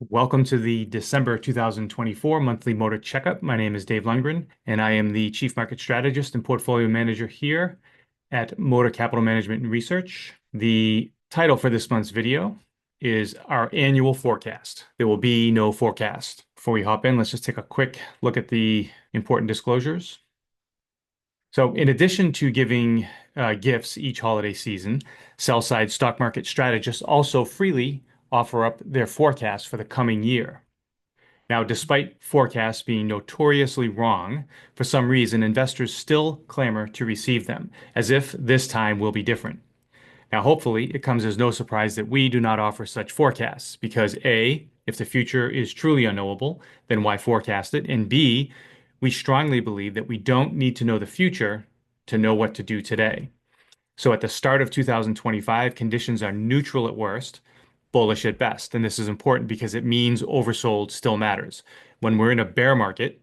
Welcome to the December 2024 monthly MOTR Checkup. My name is Dave Lundgren, and I am the Chief Market Strategist and Portfolio Manager here at MOTR Capital Management and Research. The title for this month's video is our annual forecast. There will be no forecast. Before we hop in, let's just take a quick look at the important disclosures. So in addition to giving gifts each holiday season, sell-side stock market strategists also freely offer up their forecasts for the coming year. Now, despite forecasts being notoriously wrong, for some reason, investors still clamor to receive them, as if this time will be different. Now, hopefully, it comes as no surprise that we do not offer such forecasts, because A, if the future is truly unknowable, then why forecast it? And B, we strongly believe that we don't need to know the future to know what to do today. So at the start of 2025, conditions are neutral at worst, bullish at best. And this is important because it means oversold still matters. When we're in a bear market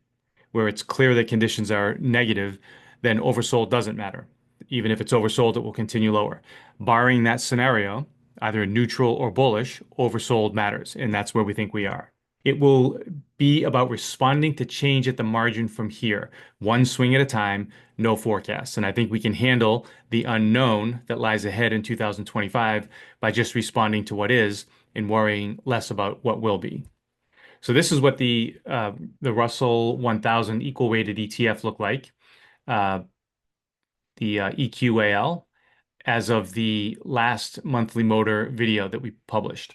where it's clear that conditions are negative, then oversold doesn't matter. Even if it's oversold, it will continue lower. Barring that scenario, either neutral or bullish, oversold matters. And that's where we think we are. It will be about responding to change at the margin from here, one swing at a time, no forecast. And I think we can handle the unknown that lies ahead in 2025 by just responding to what is and worrying less about what will be. So this is what the Russell 1000 equal weighted ETF looked like, the EQAL, as of the last monthly MOTR video that we published.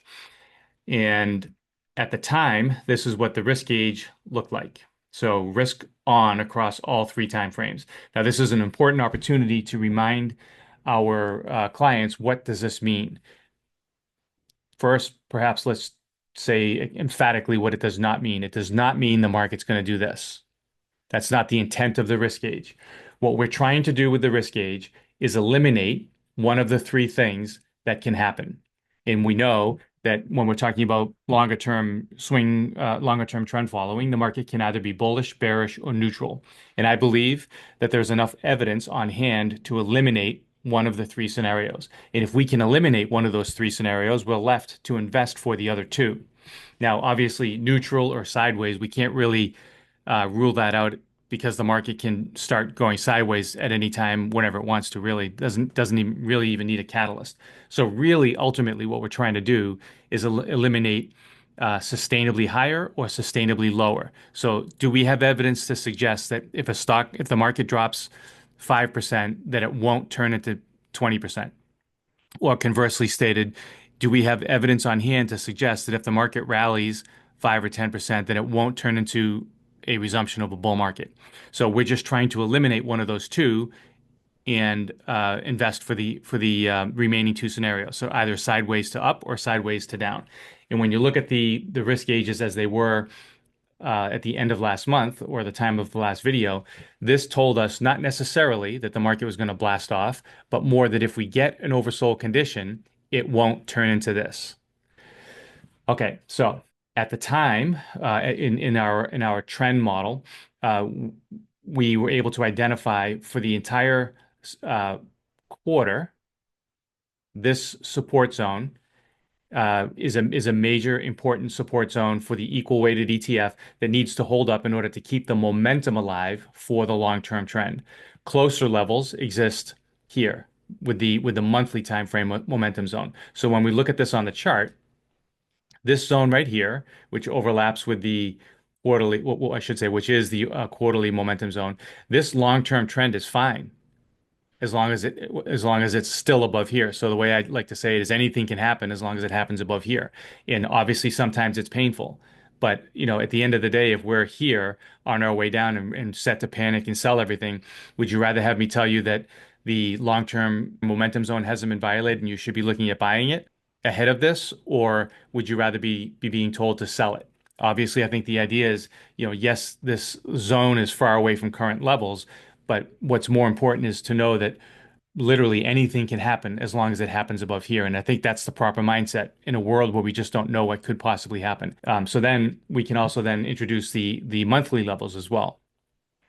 And at the time, this is what the risk gauge looked like. So risk on across all three time frames. Now, this is an important opportunity to remind our clients, what does this mean? First, perhaps let's say emphatically what it does not mean. It does not mean the market's going to do this. That's not the intent of the risk gauge. What we're trying to do with the risk gauge is eliminate one of the three things that can happen. And we know that when we're talking about longer term swing, longer term trend following, the market can either be bullish, bearish, or neutral. And I believe that there's enough evidence on hand to eliminate one of the three scenarios. And if we can eliminate one of those three scenarios, we're left to invest for the other two. Now, obviously, neutral or sideways, we can't really rule that out because the market can start going sideways at any time whenever it wants to. Really doesn't even really even need a catalyst. So really, ultimately, what we're trying to do is eliminate sustainably higher or sustainably lower. So do we have evidence to suggest that if the market drops 5%, that it won't turn into 20%? Or conversely stated, do we have evidence on hand to suggest that if the market rallies 5 or 10%, then it won't turn into a resumption of a bull market? So we're just trying to eliminate one of those two and invest for the remaining two scenarios. So either sideways to up or sideways to down. And when you look at the risk gauges as they were at the end of last month or the time of the last video, this told us not necessarily that the market was going to blast off, but more that if we get an oversold condition, it won't turn into this. Okay, so at the time, in our trend model, uh, we were able to identify for the entire quarter, this support zone is a major important support zone for the equal weighted ETF that needs to hold up in order to keep the momentum alive for the long-term trend. Closer levels exist here with the monthly time frame momentum zone. So when we look at this on the chart, this zone right here, which overlaps with the quarterly, well, I should say, which is the quarterly momentum zone, this long-term trend is fine as long as it's still above here. So the way I like to say it is anything can happen as long as it happens above here. And obviously sometimes it's painful. But at the end of the day, if we're here on our way down and set to panic and sell everything, would you rather have me tell you that the long-term momentum zone hasn't been violated and you should be looking at buying it ahead of this, or would you rather be being told to sell it? Obviously, I think the idea is, yes, this zone is far away from current levels, but what's more important is to know that literally anything can happen as long as it happens above here. And I think that's the proper mindset in a world where we just don't know what could possibly happen. So then we can also then introduce the monthly levels as well.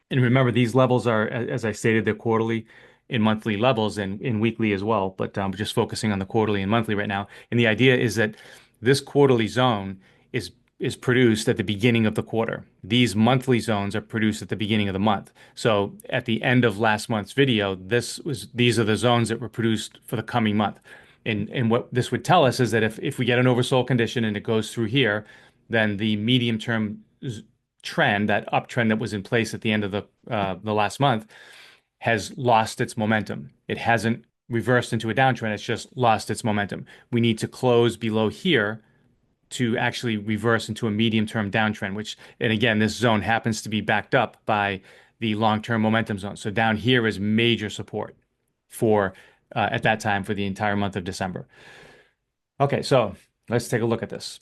And remember, these levels are, as I stated, they're quarterly and monthly levels and weekly as well. But we're just focusing on the quarterly and monthly right now. And the idea is that this quarterly zone is is produced at the beginning of the quarter. These monthly zones are produced at the beginning of the month. So at the end of last month's video, these are the zones that were produced for the coming month. And what this would tell us is that if we get an oversold condition and it goes through here, then the medium term trend, that uptrend that was in place at the end of the last month, has lost its momentum. It hasn't reversed into a downtrend. It's just lost its momentum. We need to close below here to actually reverse into a medium-term downtrend, which, and again, this zone happens to be backed up by the long-term momentum zone. So down here is major support for at that time for the entire month of December. Okay, so let's take a look at this.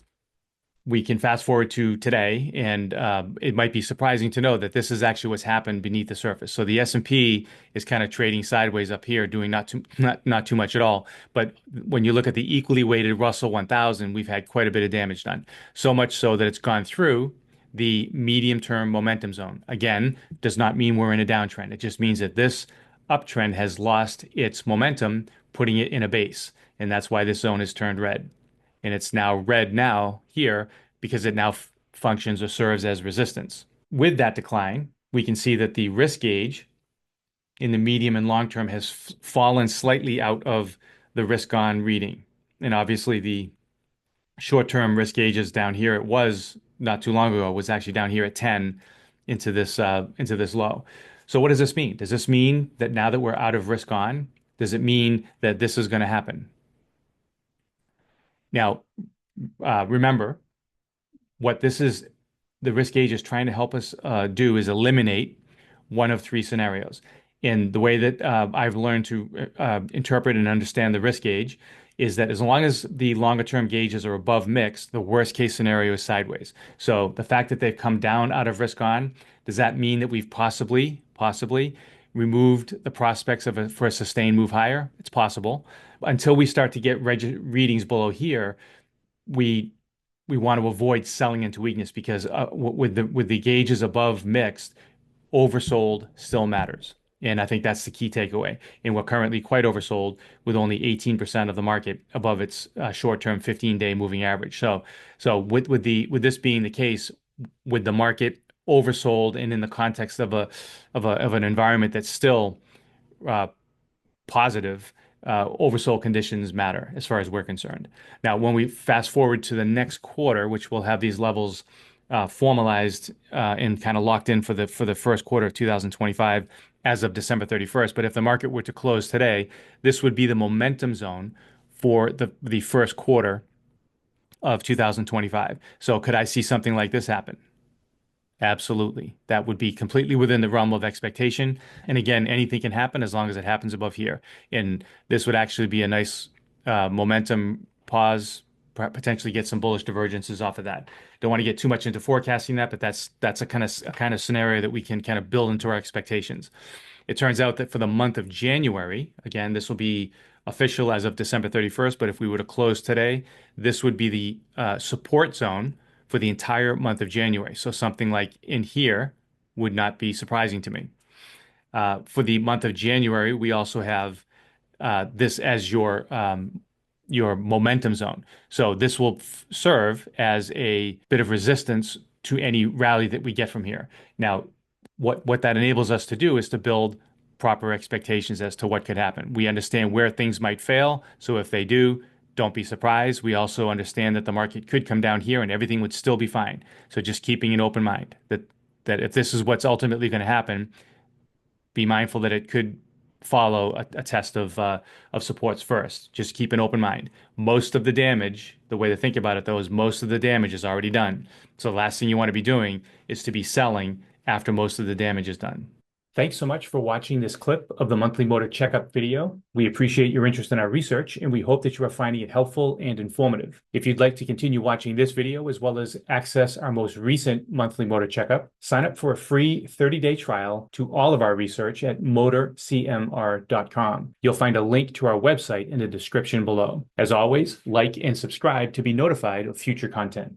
We can fast forward to today, and it might be surprising to know that this is actually what's happened beneath the surface. So the S&P is kind of trading sideways up here, doing not too much at all. But when you look at the equally weighted Russell 1000, we've had quite a bit of damage done. So much so that it's gone through the medium-term momentum zone. Again, does not mean we're in a downtrend. It just means that this uptrend has lost its momentum, putting it in a base, and that's why this zone is turned red. And it's now red now here because it now functions or serves as resistance. With that decline, we can see that the risk gauge in the medium and long term has fallen slightly out of the risk on reading. And obviously the short-term risk gauges down here, it was not too long ago, was actually down here at 10 into this low. So what does this mean? Does this mean that now that we're out of risk on, does it mean that this is going to happen? Now, remember, what this is, the risk gauge is trying to help us do is eliminate one of three scenarios. And the way that I've learned to interpret and understand the risk gauge is that as long as the longer term gauges are above mixed, the worst case scenario is sideways. So the fact that they've come down out of risk on, does that mean that we've possibly removed the prospects for a sustained move higher? It's possible. Until we start to get readings below here, we want to avoid selling into weakness because with the gauges above mixed, oversold still matters. And I think that's the key takeaway. And we're currently quite oversold with only 18% of the market above its short-term 15-day moving average. So with this being the case, with the market oversold and in the context of an environment that's still positive, oversold conditions matter as far as we're concerned. Now, when we fast forward to the next quarter, which will have these levels formalized and kind of locked in for the first quarter of 2025 as of December 31st. But if the market were to close today, this would be the momentum zone for the first quarter of 2025. So could I see something like this happen? Absolutely. That would be completely within the realm of expectation. And again, anything can happen as long as it happens above here. And this would actually be a nice momentum pause, potentially get some bullish divergences off of that. Don't want to get too much into forecasting that, but that's a kind of scenario that we can kind of build into our expectations. It turns out that for the month of January, again, this will be official as of December 31st, but if we were to close today, this would be the support zone for the entire month of January. So something like in here would not be surprising to me. For the month of January, we also have this as your momentum zone. So this will serve as a bit of resistance to any rally that we get from here. Now, what that enables us to do is to build proper expectations as to what could happen. We understand where things might fail. So if they do, don't be surprised. We also understand that the market could come down here and everything would still be fine. So just keeping an open mind that if this is what's ultimately going to happen, be mindful that it could follow a test of supports first. Just keep an open mind. Most of the damage, the way to think about it though, is most of the damage is already done. So the last thing you want to be doing is to be selling after most of the damage is done. Thanks so much for watching this clip of the monthly MOTR Checkup video. We appreciate your interest in our research, and we hope that you are finding it helpful and informative. If you'd like to continue watching this video, as well as access our most recent monthly MOTR Checkup, sign up for a free 30-day trial to all of our research at motorcmr.com. You'll find a link to our website in the description below. As always, like and subscribe to be notified of future content.